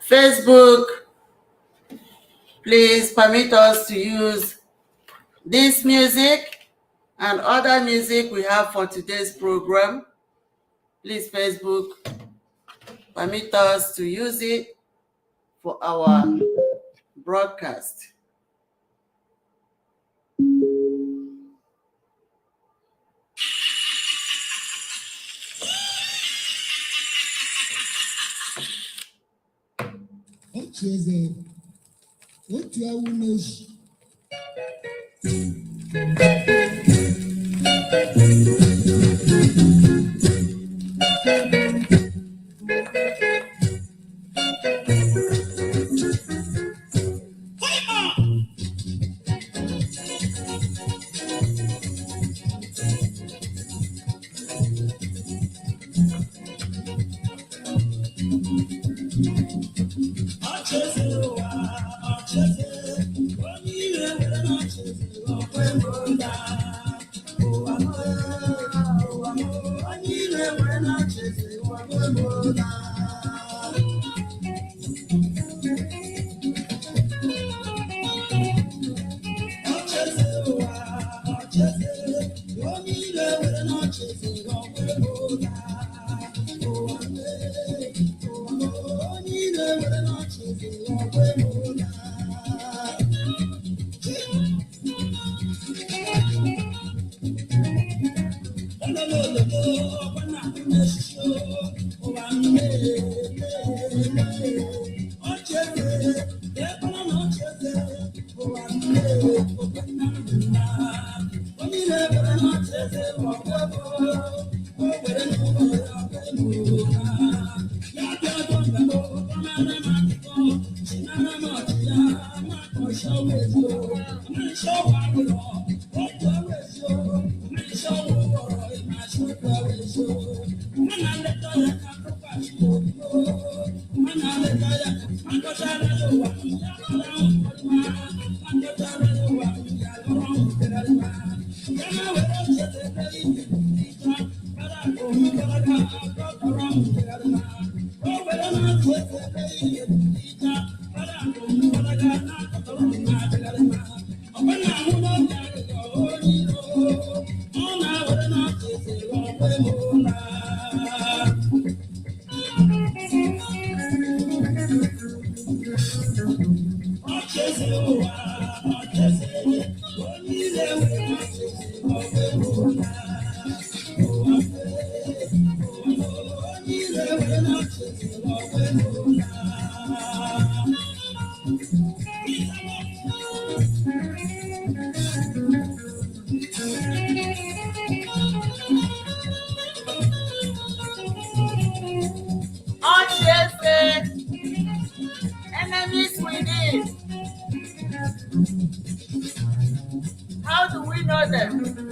Facebook, please permit us to use this music and other music we have for today's program. Please, Facebook, permit us to use it for our broadcast. Enemies within. How do we know them?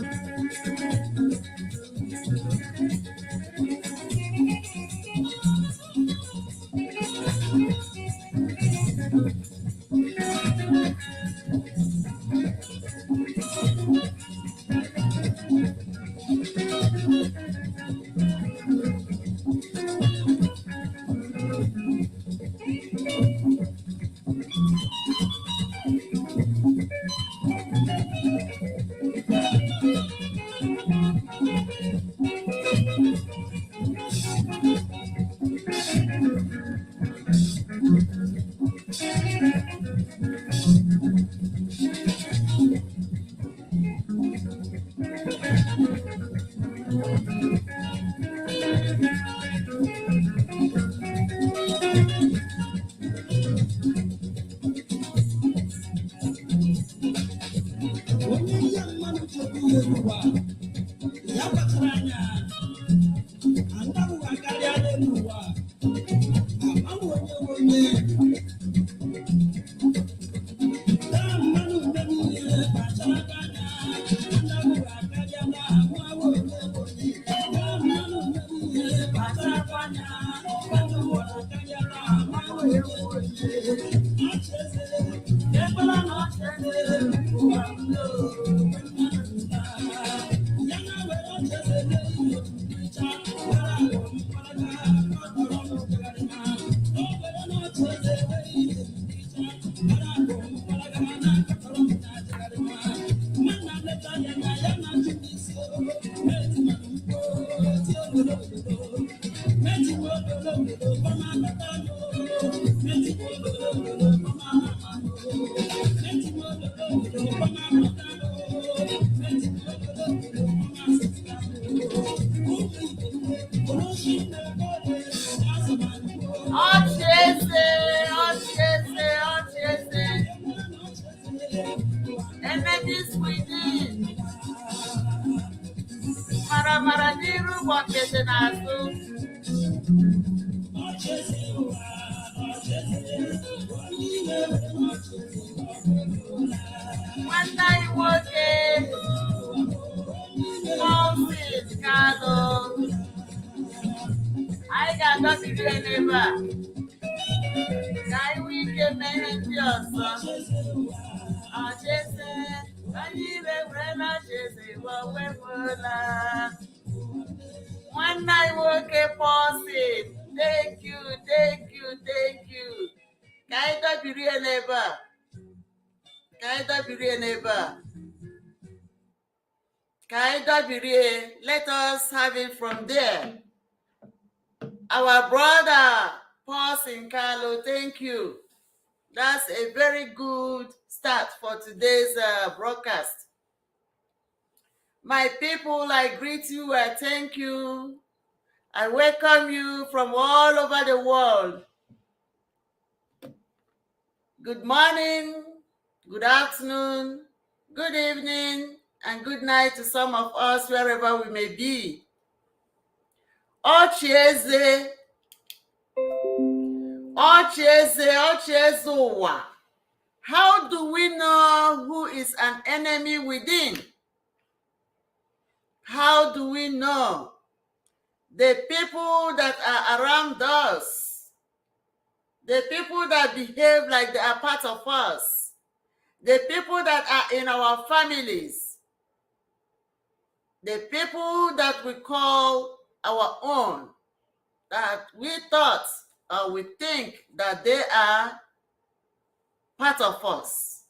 Enemies within. Maramarajiru bọkete n'azụ. Nwanne anyị nwoke Mazi Kanu. Anyị ga-adọbiri ya n'ebe a ka anyị nwee ike mee ihe ndị ọzọ. Ọchịchị onye ire werela ọchịchị wewepụla. Nwanne anyị nwoke Mazi, thank you. Ka anyị dọbiri ya n'ebe a. Let us have it from there. Our brother Mazi Kanu, thank you. That's a very good start for today's broadcast. My people, I greet you, I thank you. I welcome you from all over the world. Good morning, good afternoon, good evening, and good night to some of us wherever we may be. Ohanaeze ụwa. How do we know who is an enemy within? How do we know the people that are around us, the people that behave like they are part of us, the people that are in our families, the people that we call our own, that we thought or we think that they are part of us?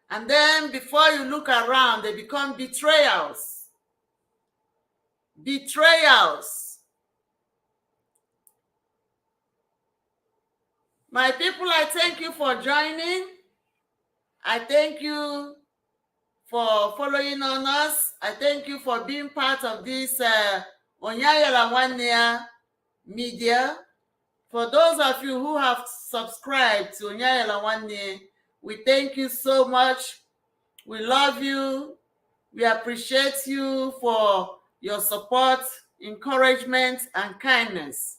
And then before you look around, they become betrayals. My people, I thank you for joining. I thank you for following on us. I thank you for being part of this Onyayela media. For those of you who have subscribed to Onyayela, we thank you so much. We love you. We appreciate you for your support, encouragement, and kindness.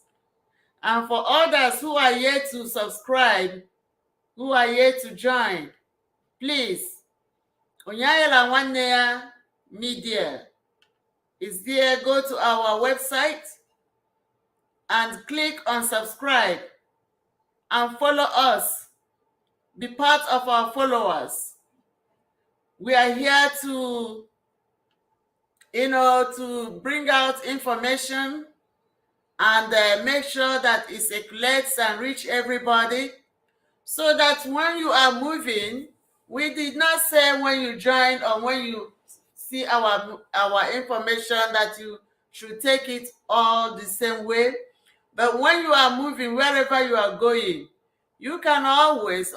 And for others who are yet to subscribe, who are yet to join, please, Onyayela media is there. Go to our website and click on subscribe and follow us. Be part of our followers. We are here to, to bring out information and make sure that it circulates and reach everybody, so that when you are moving, we did not say when you join or when you see our information that you should take it all the same way. But when you are moving, wherever you are going, you can always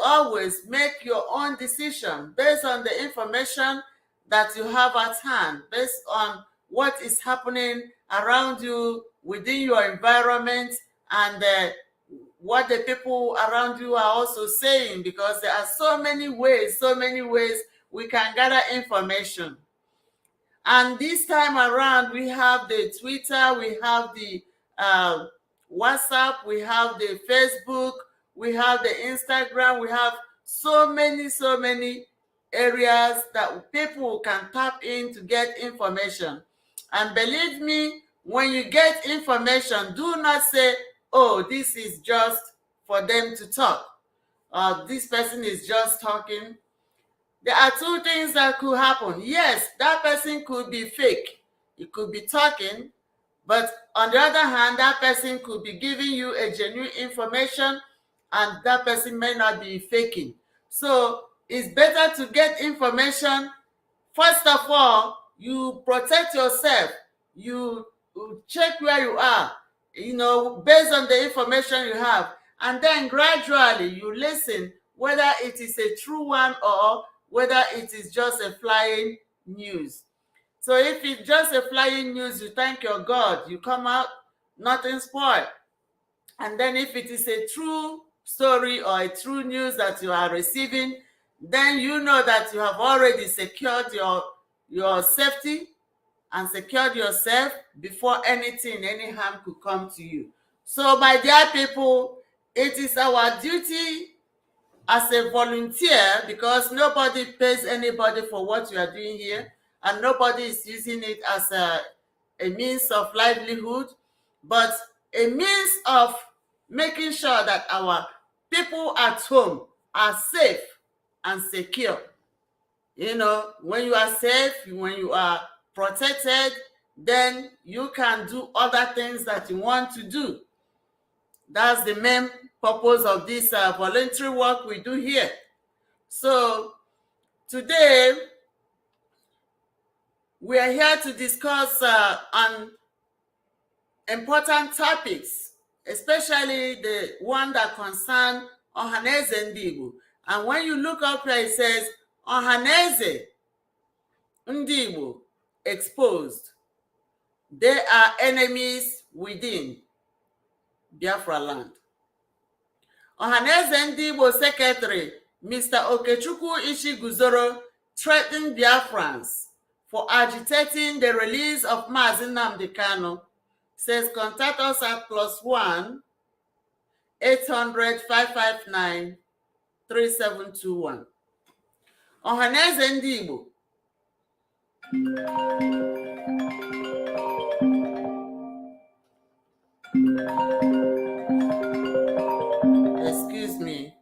make your own decision based on the information that you have at hand, based on what is happening around you, within your environment, and what the people around you are also saying, because there are so many ways we can gather information. And this time around, we have the Twitter, we have the WhatsApp, we have the Facebook, we have the Instagram, we have so many areas that people can tap in to get information. And believe me, when you get information, do not say, oh, this is just for them to talk, or this person is just talking. There are two things that could happen. Yes, that person could be fake. He could be talking, but on the other hand, that person could be giving you a genuine information, and that person may not be faking. So it's better to get information. First of all, you protect yourself. You check where you are, you know, based on the information you have. And then gradually you listen whether it is a true one or whether it is just a flying news. So if it's just a flying news, you thank your God, you come out, nothing spoiled. And then if it is a true story or a true news that you are receiving, then you know that you have already secured your safety and secured yourself before anything, any harm could come to you. So, my dear people, it is our duty as a volunteer, because nobody pays anybody for what you are doing here, and nobody is using it as a means of livelihood, but a means of making sure that our people at home are safe and secure. You know, when you are safe, when you are protected, then you can do other things that you want to do. That's the main purpose of this voluntary work we do here. So today, we are here to discuss on important topics, especially the one that concern Ohaneze Ndigbo. And when you look up here, it says Ohaneze Ndigbo exposed. They are enemies within Biafra land. Ohaneze Ndigbo Secretary, Mr. Okechukwu Ishiguzoro, threatened Biafrans for agitating the release of Mazi Nnamdi Kanu. Says contact us at +1 800 559 3721. Ohaneze Ndigbo. Excuse me.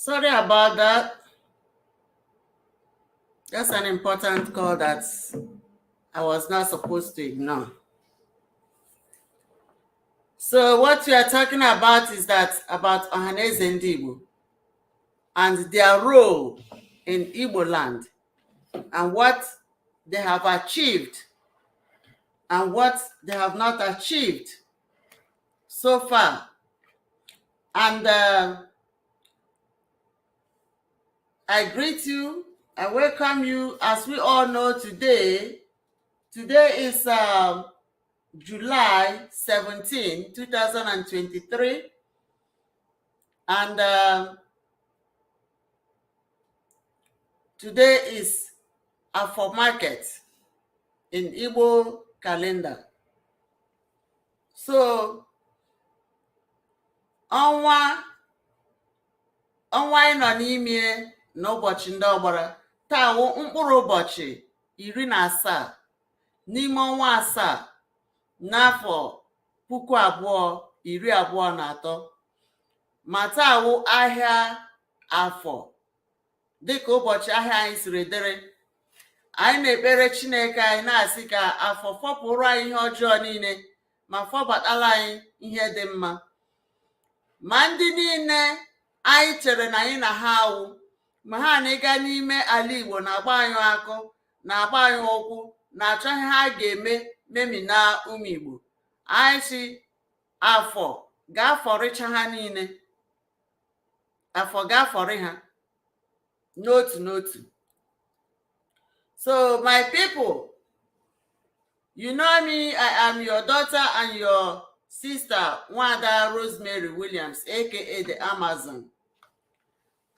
Sorry about that. That's an important call that I was not supposed to ignore. So what we are talking about is that about Ohaneze Ndigbo and their role in Igbo land, and what they have achieved and what they have not achieved so far. And I greet you, I welcome you. As we all know, today is July 17, 2023, and today is Afọ market in Igbo calendar. So ọnwa anyị nọ n'ime n'ụbọchị ndị ọgbara taa wụ mkpụrụ ụbọchị 17 n'ime ọnwa 7 n'afọ 2023, ma taa wụ ahịa afọ. Dịka ụbọchị ahịa anyị siri dịrị, anyị na-ekpere Chineke anyị na-asị ka afọ fọpụrụ anyị ihe ọjọọ niile ma fọbatala anyị ihe dị mma. Ma ndị niile anyị chere na anyị na ha awụ, ma ha na ịga n'ime ala Igbo na-agba anyị akụ, na-agba anyị ụkwụ, na-achọ ihe ha ga-eme memina ụmụ Igbo. Anyị si afọ ga-afọrịcha ha niile. Afọ ga-afọrị ha n'otu n'otu. So my people, you know me, I am your daughter and your sister, Nwada Rosemary Williams, aka the Amazon.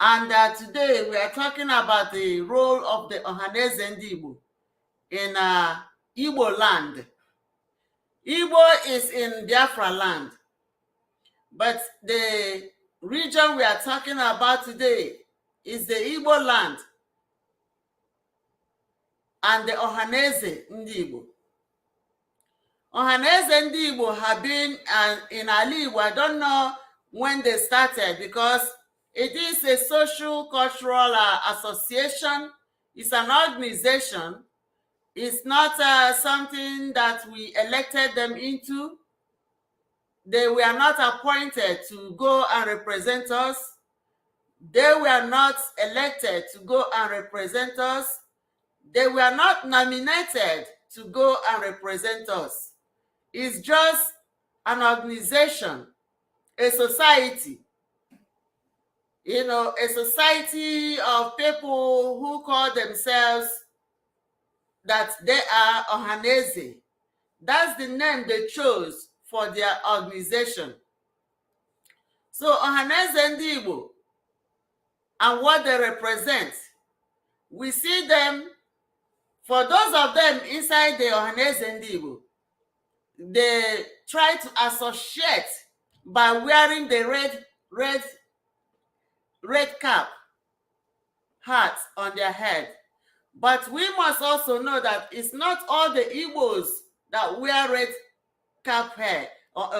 And today we are talking about the role of the Ohaneze Ndigbo in Igbo land. Igbo is in Biafra land, but the region we are talking about today is the Igbo land and the Ohaneze Ndigbo. Ohaneze Ndigbo have been in Ali Igbo. I don't know when they started because it is a social cultural association. It's an organization. It's not something that we elected them into. They were not appointed to go and represent us. They were not elected to go and represent us. They were not nominated to go and represent us. It's just an organization, a society, a society of people who call themselves that they are Ohaneze. That's the name they chose for their organization. So Ohaneze Ndigbo and what they represent, we see them, for those of them inside the Ohaneze Ndigbo, they try to associate by wearing the red cap hat on their head. But we must also know that it's not all the Igbos that wear red cap hair or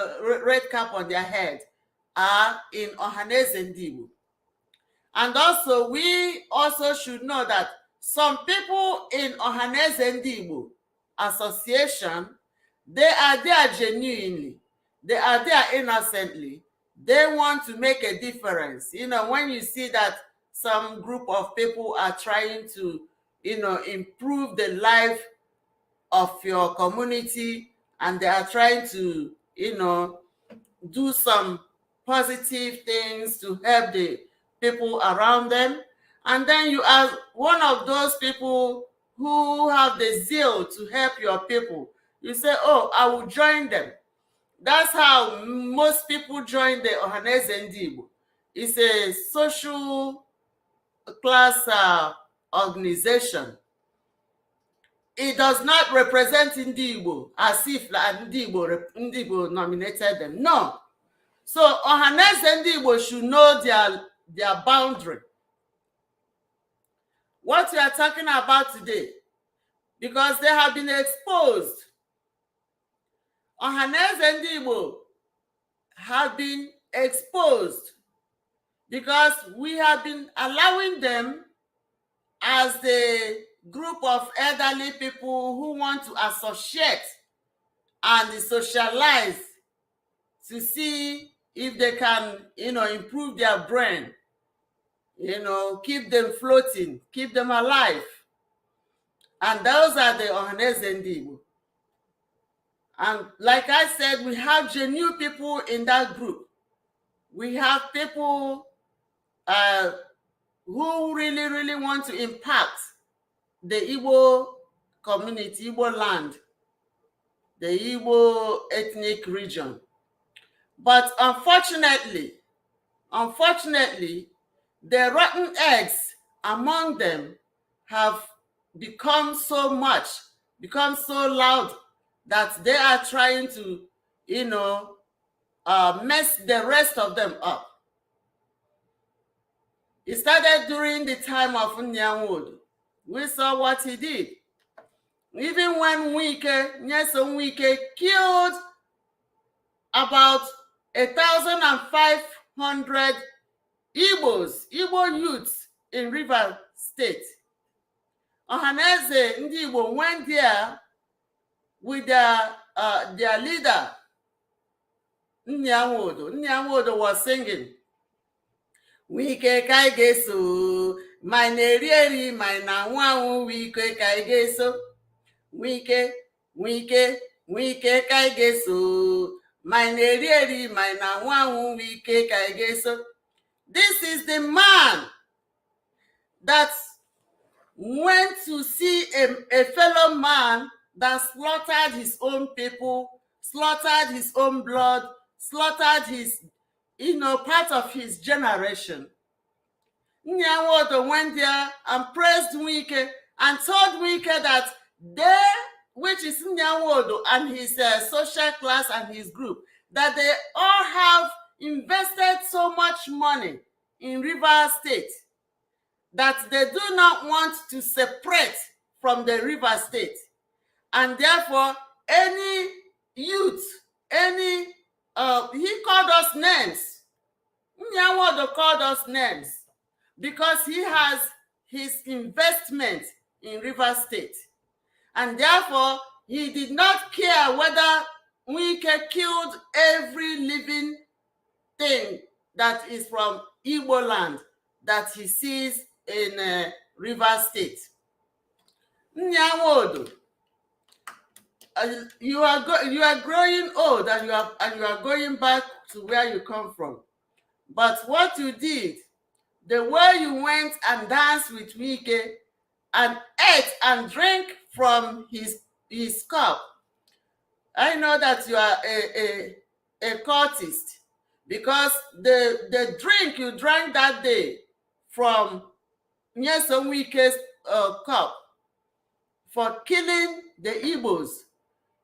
red cap on their head are in Ohaneze Ndigbo. And also, we also should know that some people in Ohaneze Ndigbo association, they are there genuinely. They are there innocently. They want to make a difference. When you see that some group of people are trying to, improve the life of your community, and they are trying to, do some positive things to help the people around them. And then you are one of those people who have the zeal to help your people. You say, oh, I will join them. That's how most people join the Ohaneze Ndigbo. It's a social class organization. It does not represent Ndigbo as if Ndigbo nominated them. No. So Ohaneze Ndigbo should know their boundary. What we are talking about today, because they have been exposed. Ohaneze Ndigbo have been exposed because we have been allowing them as the group of elderly people who want to associate and socialize to see if they can, improve their brain, keep them floating, keep them alive. And those are the Ohaneze Ndigbo. And like I said, we have genuine people in that group. We have people who really, really want to impact the Igbo community, Igbo land, the Igbo ethnic region. But unfortunately, the rotten eggs among them have become so loud that they are trying to, mess the rest of them up. It started during the time of Nnamdi. We saw what he did. Even when Nyesom Wike killed about 1,500 Igbo youths in River State. Ohaneze Ndigbo went there with their leader, Nnamdi. Nnamdi was singing, Wike kai geso, my nerieri, my na wangu, Wike kai geso. Wike kai geso, my nerieri, my na wangu, Wike kai geso. This is the man that went to see a fellow man that slaughtered his own people, slaughtered his own blood, slaughtered his, part of his generation. Nyawodo went there and praised Wike and told Wike that they, which is Nyawodo and his social class and his group, that they all have invested so much money in Rivers State that they do not want to separate from the River State. And therefore, any youth, he called us names. Nyawodo called us names because he has his investment in River State. And therefore, he did not care whether Wike killed every living thing that is from Igbo land that he sees in River State. Nyawodo, you are growing old and you are going back to where you come from. But what you did, the way you went and danced with Wike and ate and drank from his cup, I know that you are a cultist, because the drink you drank that day from Nyesom Wike's cup for killing the Igbos,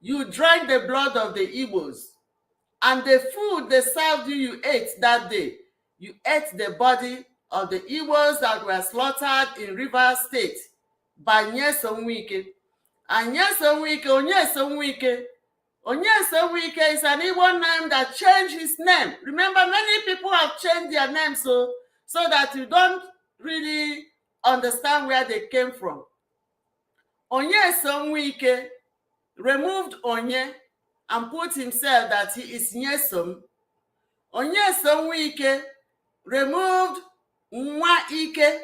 you drank the blood of the Igbos. And the food they served you ate that day, you ate the body of the Igbos that were slaughtered in River State by Nyesom Wike. And Nyesom Wike is an Igbo name that changed his name. Remember, many people have changed their names so that you don't really understand where they came from. Nyesom Wike removed Onye and put himself that he is Nyesom. Nyesom Wike removed Nwa Ike.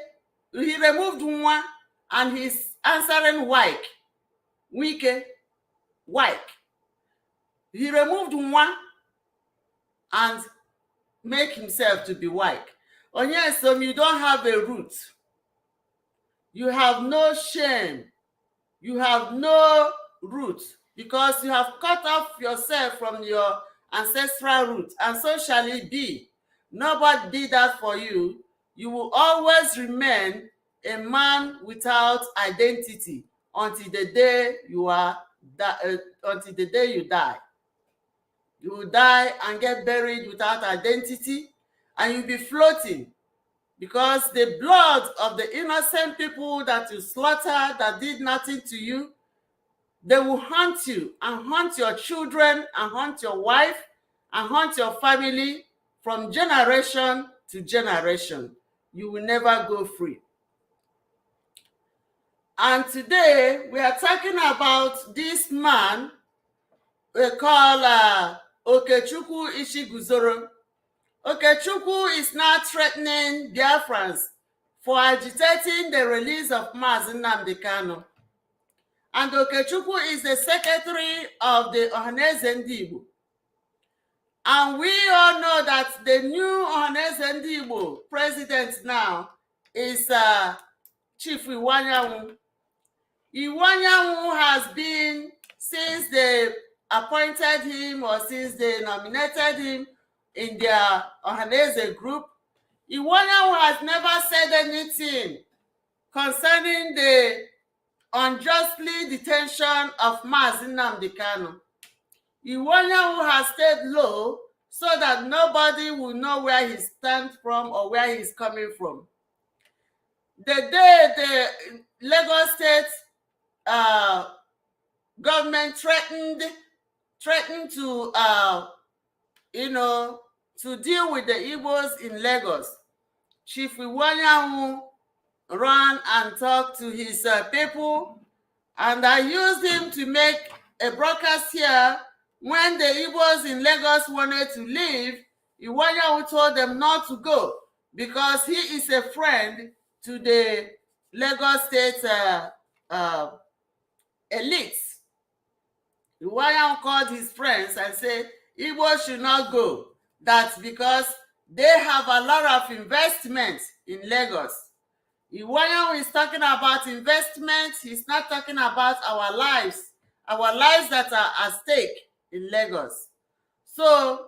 He removed Nwa and he's answering Wike. Wike, Wike. He removed Nwa and make himself to be Wike. Nyesom, you don't have a root. You have no shame. You have no root, because you have cut off yourself from your ancestral root, and so shall it be. Nobody did that for you. You will always remain a man without identity until the day you die. You will die and get buried without identity, and you'll be floating, because the blood of the innocent people that you slaughtered that did nothing to you, they will haunt you and haunt your children and haunt your wife and haunt your family from generation to generation. You will never go free. And today we are talking about this man we call Okechukwu Ishiguzoro. Okechukwu is now threatening Biafrans for agitating the release of Mazi Nnamdi Kanu. And Okechukwu is the secretary of the Ohaneze Ndigbo. And we all know that the new Ohaneze Ndigbo president now is Chief Iwanyanwu. Iwanyanwu has been, since they appointed him or since they nominated him in their Ohaneze group, Iwanyanwu has never said anything concerning the unjustly detention of Mazi Nnamdi Kanu. Iwanyanwu has stayed low so that nobody will know where he stands from or where he's coming from. The day the Lagos State government threatened to to deal with the Igbos in Lagos, Chief Iwanyanwu ran and talked to his people, and I used him to make a broadcast here. When the Igbos in Lagos wanted to leave, Iwanyanwu told them not to go because he is a friend to the Lagos State elites. Iwanyanwu called his friends and said Igbos should not go. That's because they have a lot of investment in Lagos. Iwanyanwu is talking about investment. He's not talking about our lives that are at stake in Lagos. So,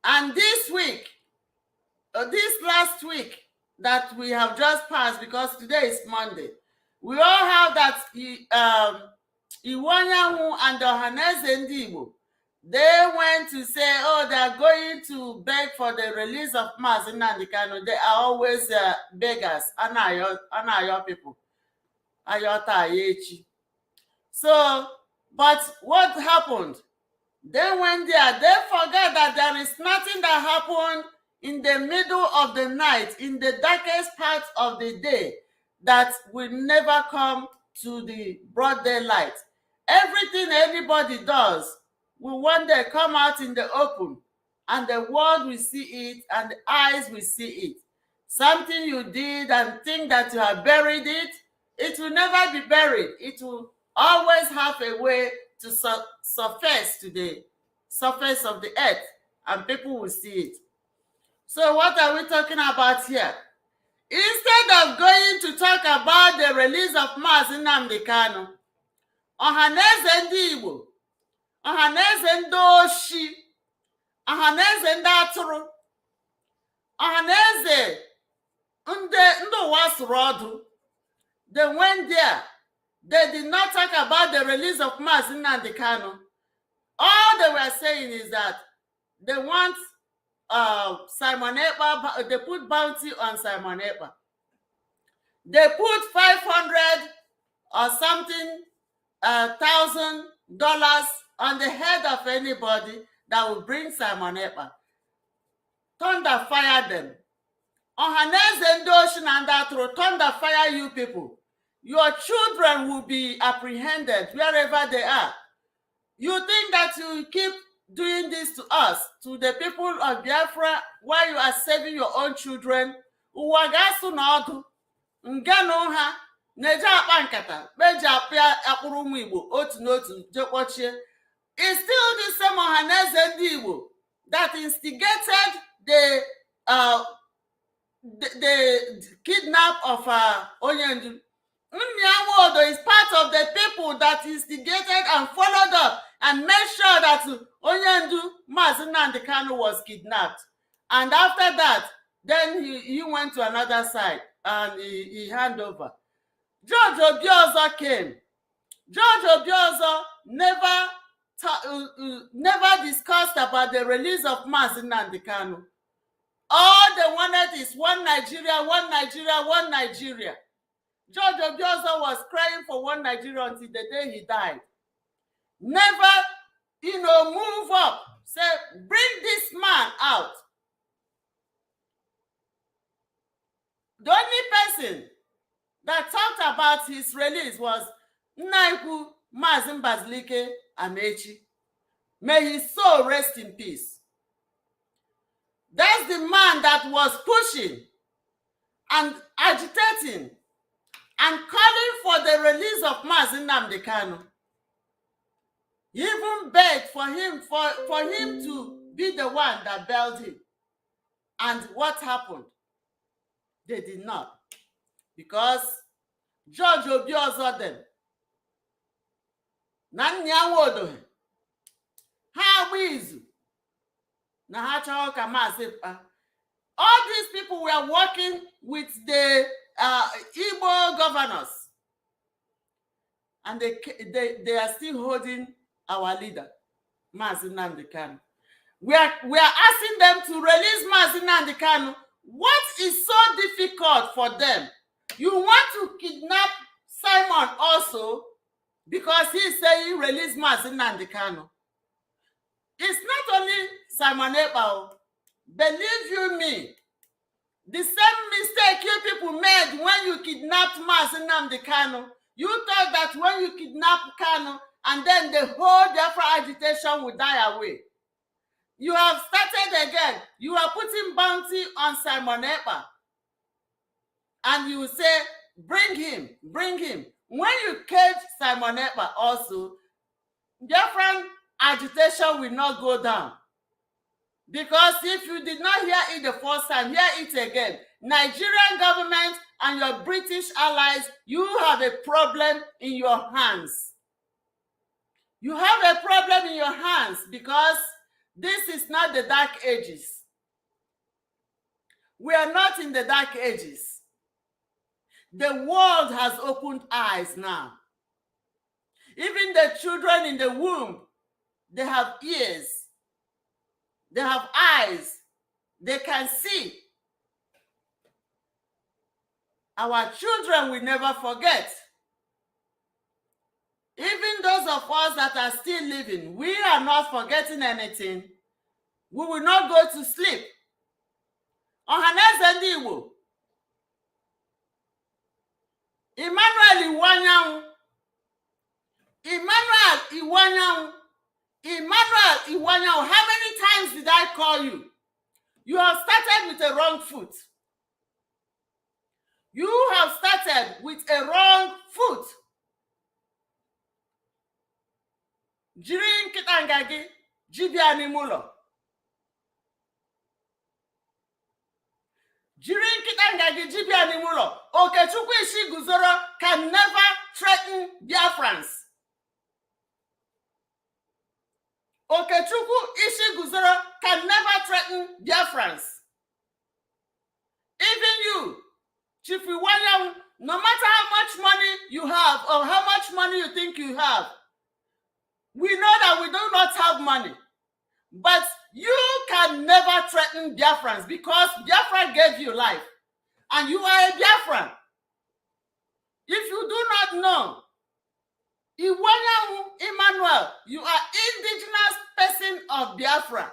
and this last week, that we have just passed, because today is Monday. We all have that Iwanyanwu and Ohaneze Ndigbo. They went to say, oh, they are going to beg for the release of Mazi Nnamdi Kanu. They are always beggars. Anayo people. Ayota Ayechi. So, but what happened? They went there. They forgot that there is nothing that happened in the middle of the night, in the darkest part of the day, that will never come to the broad daylight. Everything anybody does will one day come out in the open, and the world will see it, and the eyes will see it. Something you did and think that you have buried it, it will never be buried. It will always have a way to surface to the surface of the earth, and people will see it. So what are we talking about here? Instead of going to talk about the release of Mazi Nnamdi Kanu, Ohaneze Ndigbo, Ohaneze Ndoshi, Ohaneze Ndaturu, Ohaneze Ndowasrodu, they went there. They did not talk about the release of Mazi Nnamdi Kanu. All they were saying is that they want Simon Ekpa, they put bounty on Simon Ekpa. They put 500 or something $1,000 on the head of anybody that will bring Simon Ekpa. Thunder fire them. Ohaneze Ndoshi and Ndaturu, thunder fire you people. Your children will be apprehended wherever they are. You think that you keep doing this to us, to the people of Biafra, while you are saving your own children? Uwagasu n'ọdụ, ngano ha, neja akpa nkata, beja apịa akpụrụ ụmụ Igbo otu n'otu jekwochie. It's still the same Ohaneze Ndigbo that instigated the kidnap of Onyendu. Nyawodo is part of the people that instigated and followed up and made sure that Onyendu Mazi Nnamdi Kanu was kidnapped. And after that, then he went to another side and he handed over. George Obiozor came. George Obiozor never discussed about the release of Mazi Nnamdi Kanu. All they wanted is one Nigeria, one Nigeria, one Nigeria. George Obiozor was crying for one Nigeria until the day he died. Never, move up. Say, bring this man out. The only person that talked about his release was Nnaiku Mazi Mbazilike Amechi. May his soul rest in peace. That's the man that was pushing and agitating and calling for the release of Mazi Nnamdi Kanu. He even begged for him to be the one that bailed him. And what happened? They did not. Because George Obiozor them, Nanyawodo, ha wizu, na ha chọrọ ka Mazi Ekpa. All these people were working with the Igbo governors, and they are still holding our leader, Mazi Nnamdi Kanu. We are asking them to release Mazi Nnamdi Kanu. What is so difficult for them? You want to kidnap Simon also because he is saying release Mazi Nnamdi Kanu. It's not only Simon Ekpa. Believe you me, the same mistake you people made when you kidnapped Mazi Nnamdi Kanu. You thought that when you kidnap Kanu and then the whole Biafra agitation would die away. You have started again. You are putting bounty on Simon Ekpa. And you say, bring him, bring him. When you cage Simon Ekpa also, Biafran agitation will not go down. Because if you did not hear it the first time, hear it again. Nigerian government and your British allies, you have a problem in your hands. You have a problem in your hands because this is not the dark ages. We are not in the dark ages. The world has opened eyes now. Even the children in the womb, they have ears, they have eyes, they can see. Our children will never forget. Even those of us that are still living, we are not forgetting anything. We will not go to sleep. Ohaneze Ndigbo. Emmanuel Iwanyanwu. Emmanuel Iwanyanwu. Emmanuel Iwanyanwu. How many times did I call you? You have started with a wrong foot. You have started with a wrong foot. Jiri nkịta gị jibịa n'ime ụlọ. Jiri nkịta gị jibịa n'ime ụlọ. Okechukwu isi guzoro can never threaten Biafrans. Okechukwu isi guzoro can never threaten Biafrans. Even you, Chief Iwanyanwu, no matter how much money you have or how much money you think you have, we know that we do not have money. But you can never threaten Biafrans because Biafra gave you life. And you are a Biafran. If you do not know, Iwanyanwu Emmanuel, you are indigenous person of Biafra.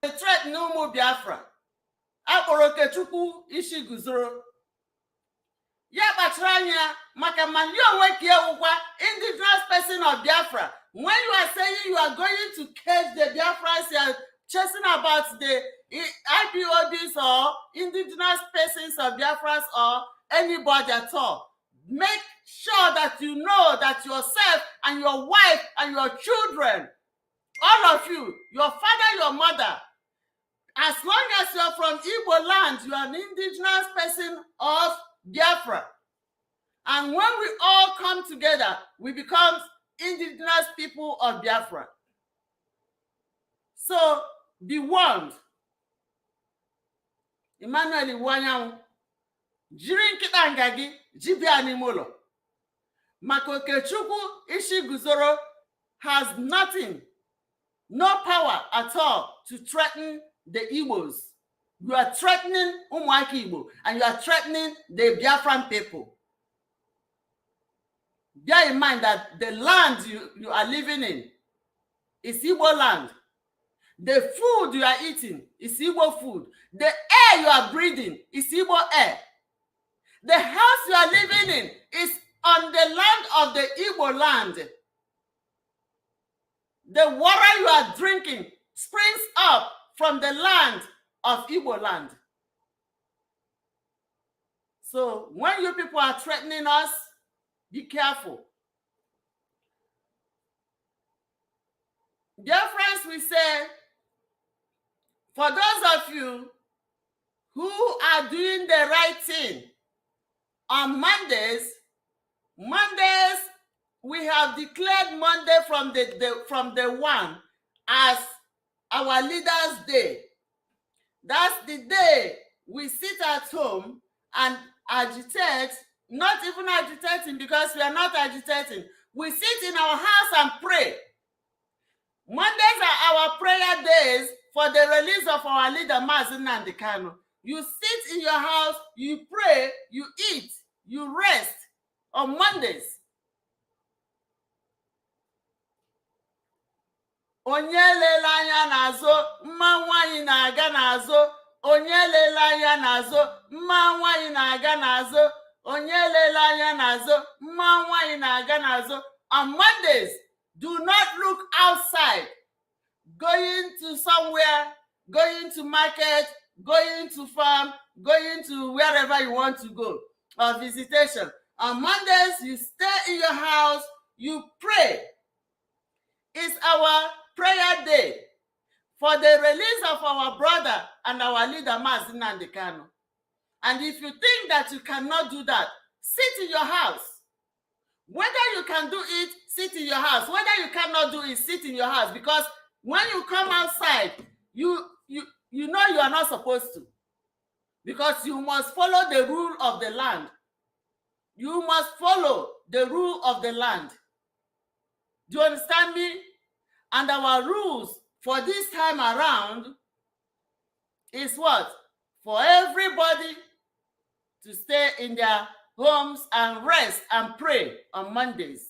The threat no more Biafra. Okechukwu isi guzoro. Ya kpachara anya maka man you onwe ka indigenous person of Biafra. When you are saying you are going to catch the Biafrans, you are chasing about the IPOBs or indigenous persons of Biafrans or anybody at all. Make sure that you know that yourself and your wife and your children, all of you, your father, your mother, as long as you are from Igbo land, you are an indigenous person of Biafra. And when we all come together, we become indigenous people of Biafra. So be warned. Emmanuel Iwanyanwu, jiri nkịta gị jibịa n'ime ụlọ. Maka Okechukwu isi guzoro has nothing, no power at all to threaten the Igbos. You are threatening Ụmụaka Igbo and you are threatening the Biafran people. Bear in mind that the land you are living in is Igbo land. The food you are eating is Igbo food. The air you are breathing is Igbo air. The house you are living in is on the land of the Igbo land. The water you are drinking springs up from the land of Igbo land. So when you people are threatening us, be careful. Dear friends, we say, for those of you who are doing the right thing, on Mondays, we have declared Monday from the one as our leaders' day. That's the day we sit at home and agitate, not even agitating because we are not agitating. We sit in our house and pray. Mondays are our prayer days for the release of our leader, Mazi and Kanu. You sit in your house, you pray, you eat, you rest on Mondays. Onye lele anya n'azụ, mma nwaanyị na-aga n'azụ. Onye lele anya n'azụ, mma nwaanyị na-aga n'azụ. Onye lele anya n'azụ, mma nwaanyị na-aga n'azụ. On Mondays, do not look outside. Going to somewhere, going to market, going to farm, going to wherever you want to go, or visitation. On Mondays, you stay in your house, you pray. It's our prayer day for the release of our brother and our leader, Mazi and Kanu. And if you think that you cannot do that, sit in your house. Whether you can do it, sit in your house. Whether you cannot do it, sit in your house. Because when you come outside, you know you are not supposed to. Because you must follow the rule of the land. You must follow the rule of the land. Do you understand me? And our rules for this time around is what? For everybody to stay in their homes and rest and pray on Mondays.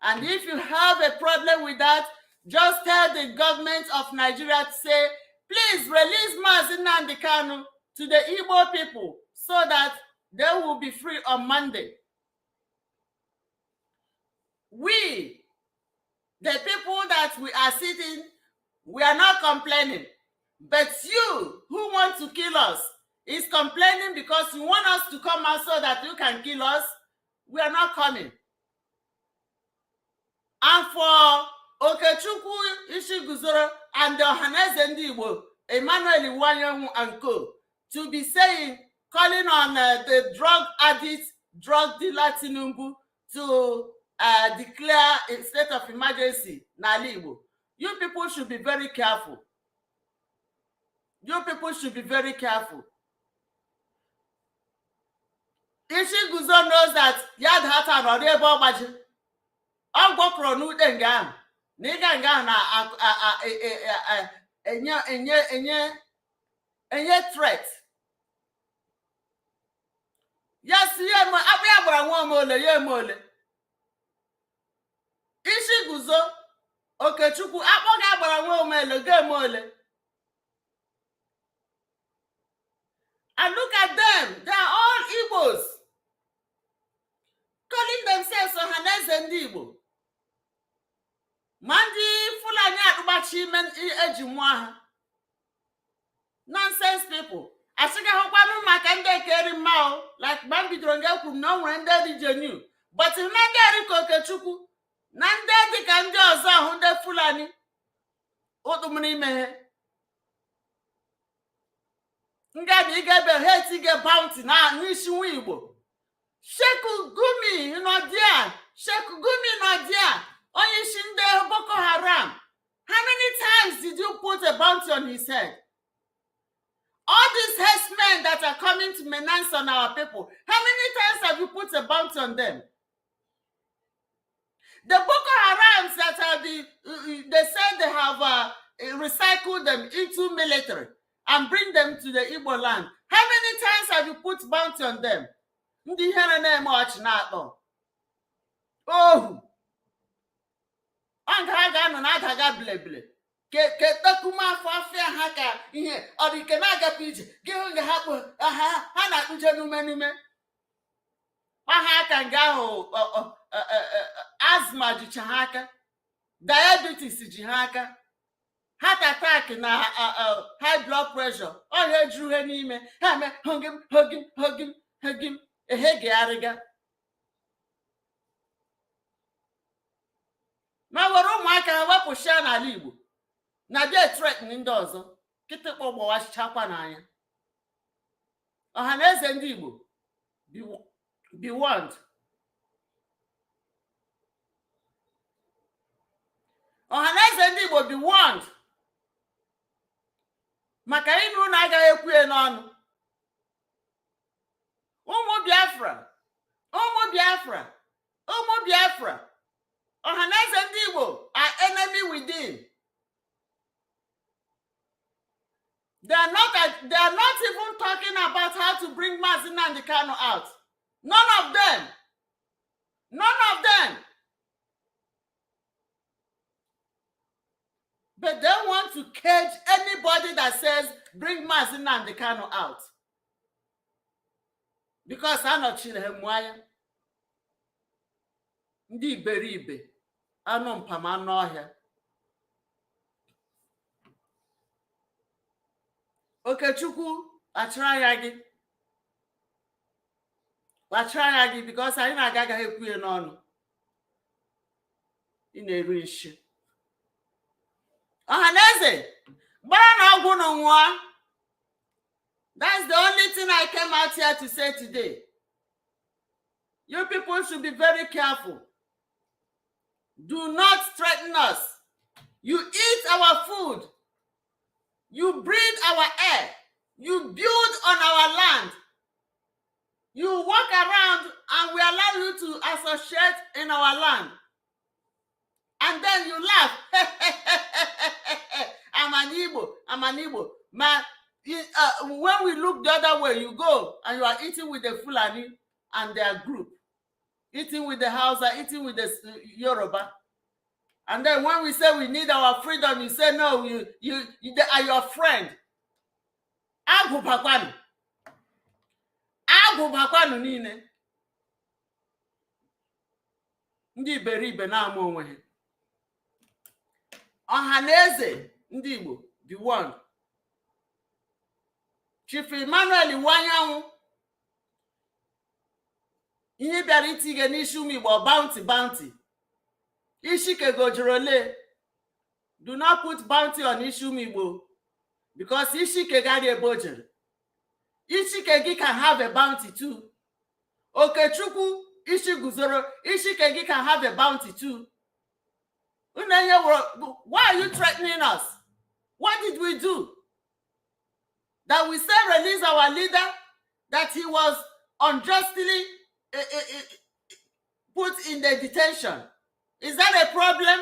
And if you have a problem with that, just tell the government of Nigeria to say, please release Mazi Nnamdi Kanu to the Igbo people so that they will be free on Monday. We, the people that we are sitting, we are not complaining. But you who want to kill us is complaining because you want us to come out so that you can kill us. We are not coming. And for Okechukwu Ishiguzoro and the Ohaneze Ndigbo, Emmanuel Iwanyanwu and co, to be saying, calling on the drug addict, drug dealer Tinubu to declare a state of emergency n'ala Igbo. You people should be very careful. You people should be very careful. Ishiguzo knows that Yad Hatan or Rebo Baji. Ọ gwọkọrọ n'ude nga ahụ na ịga nga ahụ na enye threat. Yes, ye mo abịa gbara nwa omole ye mole. Ishiguzo Okechukwu akpọ ga gbara nwa omole ge mole. And look at them, they are all Igbos, calling themselves Ohaneze Ndigbo. Mandi Fulani Adubachi men ejimwa. Nonsense people. Asiga hokwanu makande keri mao like Bambi Dronga kum no wende di genu. But nande riko Okechukwu. Nande di kande ozo hunde Fulani. Otumuni mehe. Ngadi igebe hate ge bounty na nishi Igbo. Sheku Gumi no dia. Sheku Gumi no dia. Oyishinde Boko Haram. How many times did you put a bounty on his head? All these herdsmen that are coming to menace on our people, how many times have you put a bounty on them? The Boko Harams that have they said they have recycled them into military and bring them to the Igbo land. How many times have you put bounty on them? Ndi here na eme ọchị na-akpọ. Oh! Anga ga no na adaga bleble. Ke takuma afọ afia ha ka ihe orike na aga pije. Ge nga ha kpo ha na kuje nume. Ha ka nga ho asthma ji ha aka. Diabetes ji ha aka. Heart attack na high blood pressure. All he drew her n'ime. Ha me hug him. Ehege ariga. Ma were ụmụaka ha wepụ shia n'ala Igbo. Na dey threaten ndị ọzọ. Kịtịkpọ gbawachakwa n'anya. Ohanaeze ndị Igbo be warned. Ohanaeze ndị Igbo be warned. Maka ịnụ na agaghị ekwu n'ọnụ. Ụmụ Biafra. Ohaneze ndị Igbo are enemy within. They are not even talking about how to bring Mazi Nnamdi Kanu out. None of them. But they want to cage anybody that says, bring Mazi Nnamdi Kanu out. Because I not chile him wire. Ndi iberibe. Anụ mpama n'ọhịa. Okechukwu achara gị. Achara gị because anyị na-agaghị ekwu n'ọnụ. Ị na-eri nshi. Ohanaeze, gbara na ọgwụ n'ụwa. That's the only thing I came out here to say today. You people should be very careful. Do not threaten us. You eat our food. You breathe our air. You build on our land. You walk around and we allow you to associate in our land. And then you laugh. I'm an Igbo. I'm an Igbo. When we look the other way, you go and you are eating with the Fulani and their group. Eating with the Hausa, eating with the Yoruba. And then when we say we need our freedom, you say, no, they are your friend. Agụbakwanu. Agụbakwanu niile. Ndị iberibe na-ama onwe ha. Ohanaeze, Ndigbo, the one. Chief Emmanuel Iwanyanwu. Ihe bịara itige n'isi ụmụ Igbo bounty. Ishike gojorole. Do not put bounty on issue Igbo because Ishike got a budget. Ishike can have a bounty too. Okechukwu Ishiguzoro Ishike can have a bounty too. Why are you threatening us? What did we do? That we say release our leader, that he was unjustly put in the detention. Is that a problem?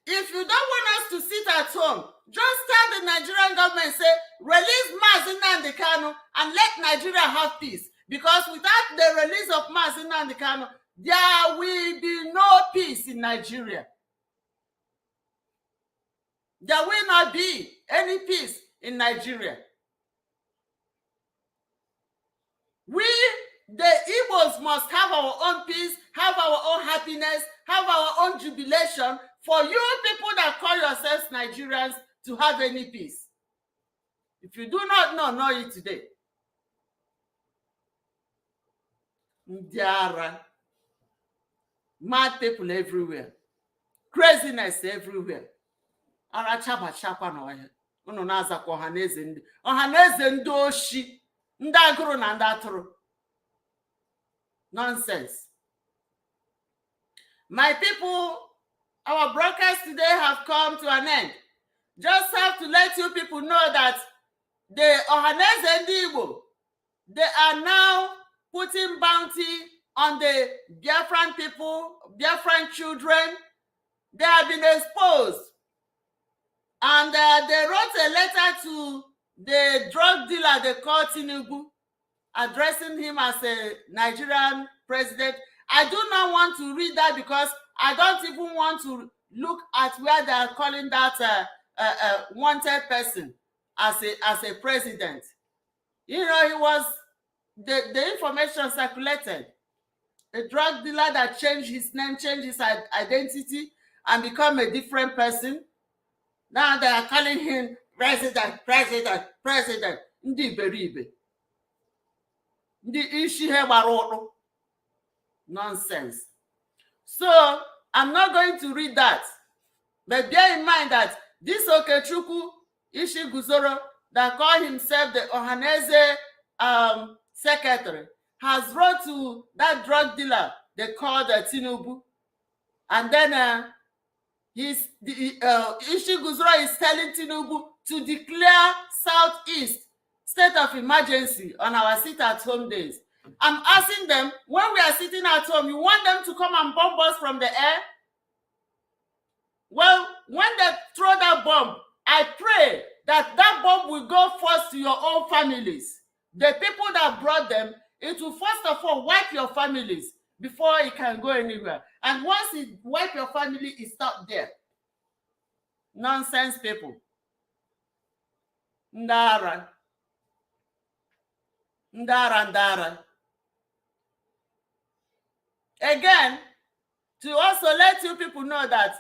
If you don't want us to sit at home, just tell the Nigerian government, say, release Mazi and Kanu and let Nigeria have peace. Because without the release of Mazi and Kanu, there will be no peace in Nigeria. There will not be any peace in Nigeria. We, the Igbos, must have our own peace, have our own happiness, have our own jubilation for you people that call yourselves Nigerians to have any peace. If you do not know it today. There are mad people everywhere. Craziness everywhere. Ohanaeze ndị oshi, ndị agụrụ na ndị atụrụ. Nonsense. My people, our broadcast today have come to an end. Just have to let you people know that the Ohaneze Ndigbo, they are now putting bounty on the Biafran people, Biafran children. They have been exposed. And they wrote a letter to the drug dealer they call Tinubu, addressing him as a Nigerian president. I do not want to read that because I don't even want to look at where they are calling that wanted person as a president. You know, he was the information circulated. A drug dealer that changed his name, changed his identity, and become a different person. Now they are calling him president. Ndi beribe. Ndi ishi he baroto. Nonsense. So I'm not going to read that. But bear in mind that this Okechukwu Ishiguzoro that called himself the Ohaneze secretary has wrote to that drug dealer they called Tinubu. And then Ishiguzoro is telling Tinubu to declare Southeast state of emergency on our sit-at-home days. I'm asking them, when we are sitting at home, you want them to come and bomb us from the air? Well, when they throw that bomb, I pray that that bomb will go first to your own families. The people that brought them, it will first of all wipe your families before it can go anywhere. And once it wipe your family, it stops there. Nonsense people. Ndara. Ndara. Again, to also let you people know that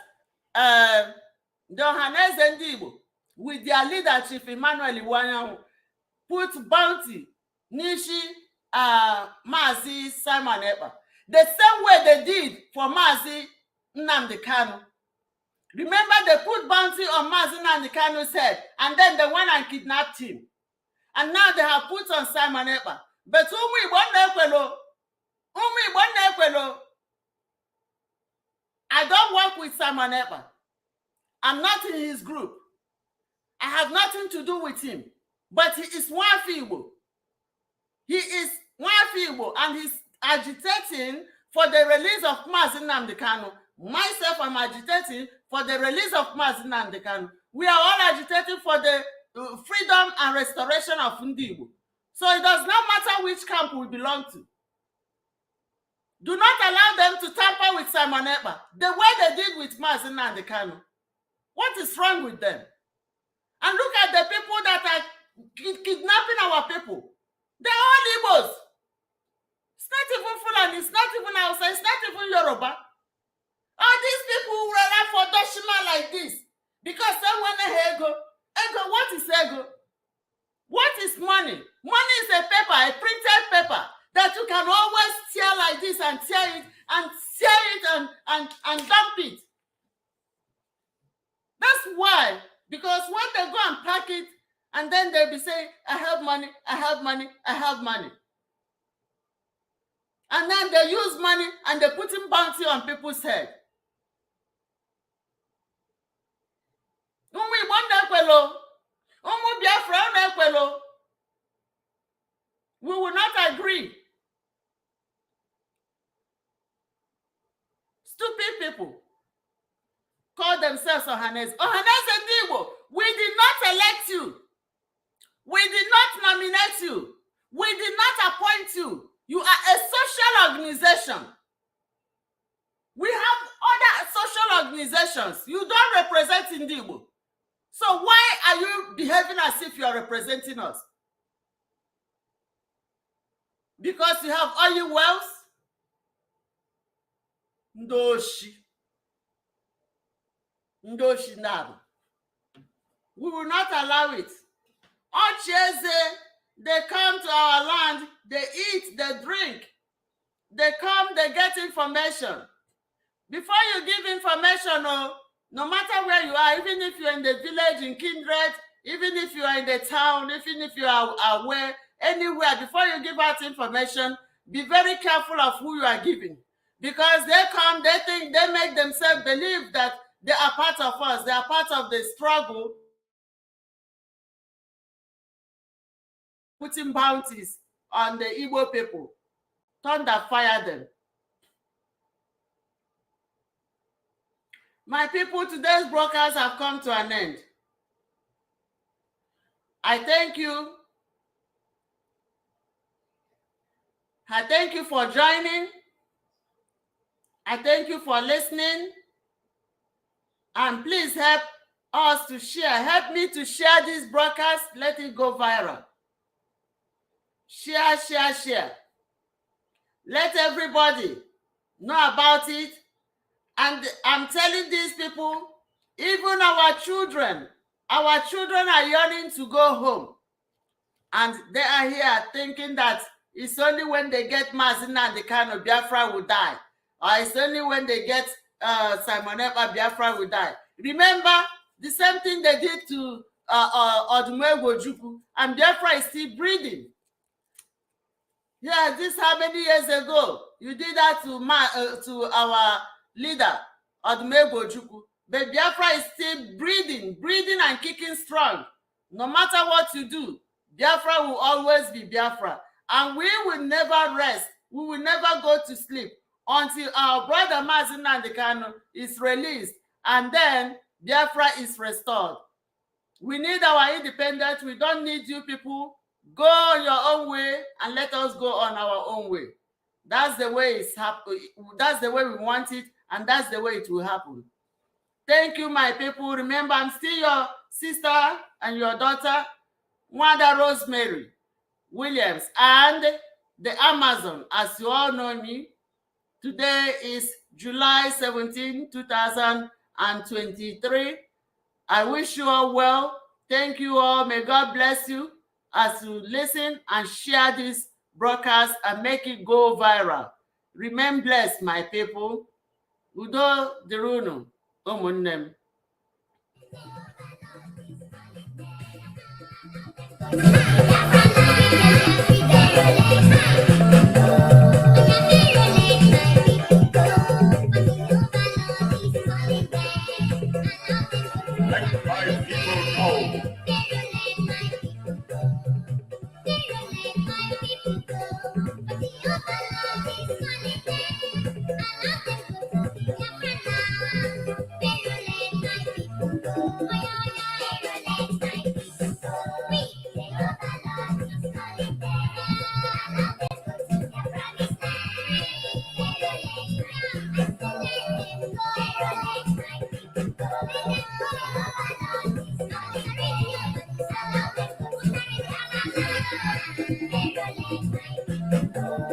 the Ohaneze Ndigbo, with their leader, Chief Emmanuel Iwanyanwu, put bounty Nishi Mazi Simon Ekpa. The same way they did for Mazi Nnamdi Kanu. Remember, they put bounty on Mazi Nnamdi Kanu's head, and then they went and kidnapped him. And now they have put on Simon Ekpa. But whom we want to I don't work with Simon Ekpa. I'm not in his group. I have nothing to do with him. But he is Igbo. He is Igbo, and he's agitating for the release of Mazi Nnamdi Kanu. Myself, I'm agitating for the release of Mazi Nnamdi Kanu. We are all agitating for the freedom and restoration of Ndigbo. So it does not matter which camp we belong to. Do not allow them to tamper with Simon Ekpa the way they did with Mazi Nnamdi Kanu. What is wrong with them? And look at the people that are kidnapping our people. They're all Igbos. It's not even Fulani, it's not even Hausa, it's not even Yoruba. All these people who rely for Doshima like this because someone ego. Ego, what is ego? What is money? Money is a paper, a printed paper that you can always tear like this and tear it and tear it and dump it. That's why, because when they go and pack it, and then they'll be saying, I have money, I have money, I have money. And then they use money and they put in bounty on people's head. We will not agree. Stupid people call themselves Ohaneze. Ohaneze Ndigbo, we did not elect you. We did not nominate you. We did not appoint you. You are a social organization. We have other social organizations. You don't represent Ndigbo. So why are you behaving as if you are representing us? Because you have oil wells? Ndoshi. Ndoshi Nabu. We will not allow it. Ohaneze, they come to our land, they eat, they drink. They come, they get information. Before you give information, no matter where you are, even if you're in the village, in Kindred, even if you are in the town, even if you are aware, anywhere, before you give out information, be very careful of who you are giving. Because they come, they think, they make themselves believe that they are part of us, they are part of the struggle, putting bounties on the Igbo people. Thunder fire them. My people, today's broadcast have come to an end. I thank you. I thank you for joining. I thank you for listening. And please help us to share. Help me to share this broadcast. Let it go viral. Share, share, share. Let everybody know about it. And I'm telling these people, even our children are yearning to go home. And they are here thinking that it's only when they get Mazi Nnamdi Kanu, Biafra will die. Or it's only when they get Simon Ekpa, Biafra will die. Remember, the same thing they did to Odumegwu, and Biafra is still breathing. Yeah, this how many years ago you did that to our leader, Odumegwu, but Biafra is still breathing and kicking strong. No matter what you do, Biafra will always be Biafra. And we will never rest. We will never go to sleep until our brother Mazi Nnamdi Kanu is released. And then Biafra is restored. We need our independence. We don't need you people. Go your own way and let us go on our own way. That's the way it's happening. That's the way we want it, and that's the way it will happen. Thank you, my people. Remember, I'm still your sister and your daughter, Wanda Rosemary Williams, and the Amazon, as you all know me. Today is July 17, 2023. I wish you all well. Thank you all. May God bless you as you listen and share this broadcast and make it go viral. Remain blessed, my people. Udo dirunu, umunnem. I